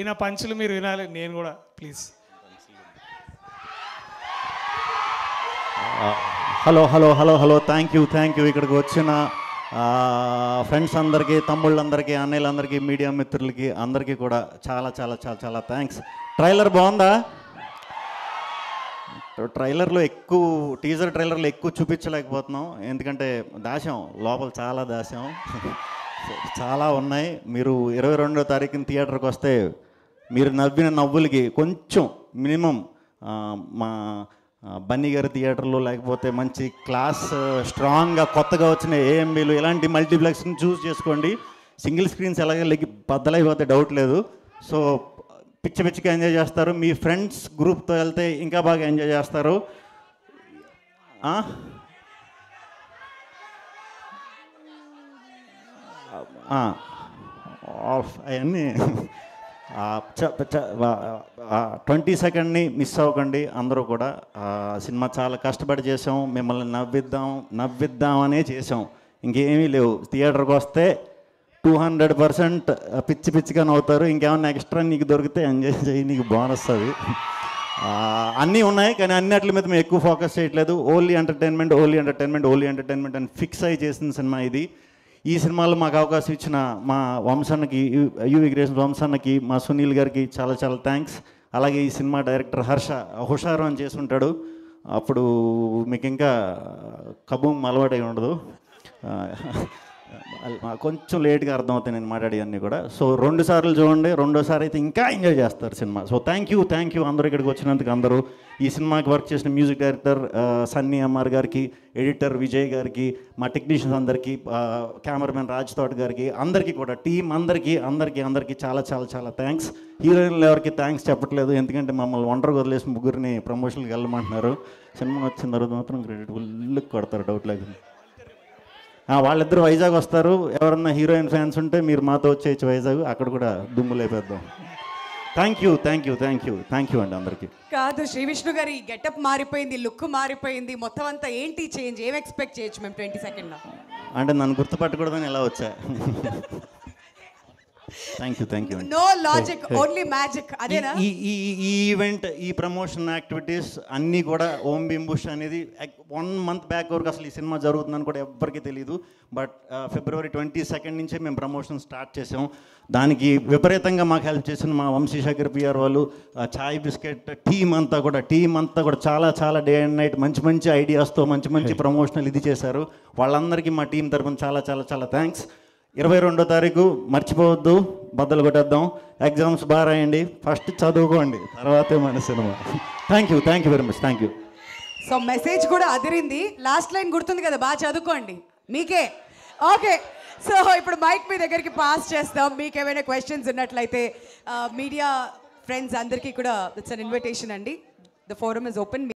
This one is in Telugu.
ఈయన పంచులు మీరు వినాలి, నేను కూడా please. Hello hello hello hello thank you ఇక్కడికి వచ్చిన ఫ్రెండ్స్ అందరికీ, తమ్ముళ్ళందరికీ, అన్నయ్యలందరికీ, మీడియా మిత్రులకి అందరికీ కూడా చాలా చాలా చాలా చాలా థ్యాంక్స్. ట్రైలర్ బాగుందా? టీజర్ ట్రైలర్లో ఎక్కువ చూపించలేకపోతున్నాం, ఎందుకంటే దాశాం లోపల, చాలా దాశాం, చాలా ఉన్నాయి. మీరు 22వ తారీఖున థియేటర్కి వస్తే మీరు నవ్విన నవ్వులకి కొంచెం మినిమం మా బన్నీ గారి థియేటర్లో, లేకపోతే మంచి క్లాస్ స్ట్రాంగ్గా కొత్తగా వచ్చిన ఏఎంబీలు ఇలాంటి మల్టీప్లెక్స్ని చూస్ చేసుకోండి. సింగిల్ స్క్రీన్స్ ఎలాగే బద్దలైపోతే డౌట్ లేదు. సో పిచ్చిగా ఎంజాయ్ చేస్తారు. మీ ఫ్రెండ్స్ గ్రూప్తో వెళ్తే ఇంకా బాగా ఎంజాయ్ చేస్తారు. అవన్నీ 22nd మిస్ అవ్వకండి అందరూ కూడా. సినిమా చాలా కష్టపడి చేసాం, మిమ్మల్ని నవ్విద్దామనే చేసాం, ఇంకేమీ లేవు. థియేటర్కి వస్తే 200% పిచ్చిగా నవ్వుతారు. ఇంకేమన్నా ఎక్స్ట్రా నీకు దొరికితే ఎంజాయ్ చేయి, నీకు బోనస్ అది. అన్నీ ఉన్నాయి, కానీ అన్నిటి మీద మేము ఎక్కువ ఫోకస్ చేయట్లేదు. ఓన్లీ ఎంటర్టైన్మెంట్ అని ఫిక్స్ అయ్యి చేసిన సినిమా ఇది. ఈ సినిమాలో మాకు అవకాశం ఇచ్చిన మా వంశానికి, యువి క్రియేషన్స్ వంశానికి, మా సునీల్ గారికి చాలా చాలా థ్యాంక్స్. అలాగే ఈ సినిమా డైరెక్టర్ హర్ష హుషారు అని చేసి ఉంటాడు, అప్పుడు మీకు ఇంకా కబూమ్ అలవాటై ఉండదు, కొంచెం లేట్గా అర్థమవుతాయి నేను మాట్లాడేవన్నీ కూడా. సో 2 సార్లు చూడండి, 2వ సారి అయితే ఇంకా ఎంజాయ్ చేస్తారు సినిమా. సో థ్యాంక్ యూ అందరూ ఇక్కడికి వచ్చినందుకు. అందరూ ఈ సినిమాకి వర్క్ చేసిన మ్యూజిక్ డైరెక్టర్ సన్నీ ఎంఆర్ గారికి, ఎడిటర్ విజయ్ గారికి, మా టెక్నీషియన్స్ అందరికీ, కెమెరామెన్ రాజ్ తోట గారికి, అందరికీ కూడా టీం అందరికీ చాలా చాలా చాలా థ్యాంక్స్. హీరోయిన్లు ఎవరికి థ్యాంక్స్ చెప్పట్లేదు, ఎందుకంటే మమ్మల్ని ఒంటరిగా వదిలేసి ముగ్గురిని ప్రమోషన్కి వెళ్ళమంటున్నారు. సినిమా వచ్చిన తర్వాత మాత్రం క్రెడిట్ ఫుల్ కొడతారు, డౌట్ లేకుండా. వాళ్ళిద్దరు వైజాగ్ వస్తారు, ఎవరన్నా హీరోయిన్ ఫ్యాన్స్ ఉంటే మీరు మాతో వచ్చేయచ్చు వైజాగ్, అక్కడ కూడా దుమ్ము లేపేద్దాం. థ్యాంక్ యూ అండి అందరికీ. కాదు శ్రీ విష్ణు గారి గెటప్ మారిపోయింది, లుక్ మారిపోయింది, మొత్తం అంతా ఏంటి చేంజ్? ఏం ఎక్స్పెక్ట్ చేయొచ్చు మేము 22nd? అంటే నన్ను గుర్తుపట్టకూడదని ఎలా వచ్చా? Thank you know logic, only magic, అదేనా? ఈ ఈవెంట్, ఈ ప్రమోషన్ యాక్టివిటీస్ అన్నీ కూడా ఓం బింబుష్ అనేది 1 month బ్యాక్ వరకు అసలు ఈ సినిమా జరుగుతుందని కూడా ఎవ్వరికీ తెలియదు. బట్ February 22nd నుంచే మేము ప్రమోషన్ స్టార్ట్ చేసాం. దానికి విపరీతంగా మాకు హెల్ప్ చేసిన మా వంశీశేఖర్ పిఆర్ వాళ్ళు, చాయ్ బిస్కెట్ టీం అంతా కూడా చాలా చాలా డే అండ్ నైట్ మంచి ఐడియాస్తో మంచి ప్రమోషనల్ ఇది చేశారు. వాళ్ళందరికీ మా టీం తరఫున చాలా చాలా చాలా థ్యాంక్స్. 22వ తారీఖు మర్చిపోవద్దు, బద్దలు కొట్టేద్దాం. ఎగ్జామ్స్ బాగా రాయండి, ఫస్ట్ చదువుకోండి, తర్వాతే మన cinema. Thank you very much, thank you. So message కూడా అదిరింది, లాస్ట్ లైన్ గుర్తుంది కదా, బాగా చదువుకోండి మీకే. ఓకే, సో ఇప్పుడు మైక్ మీ దగ్గరికి పాస్ చేస్తాం. మీకు ఏమైనా క్వశ్చన్స్ ఉన్నట్లయితే మీడియా ఫ్రెండ్స్ అందరికీ కూడా ఇట్స్ అన్ ఇన్విటేషన్ అండి. The forum is open.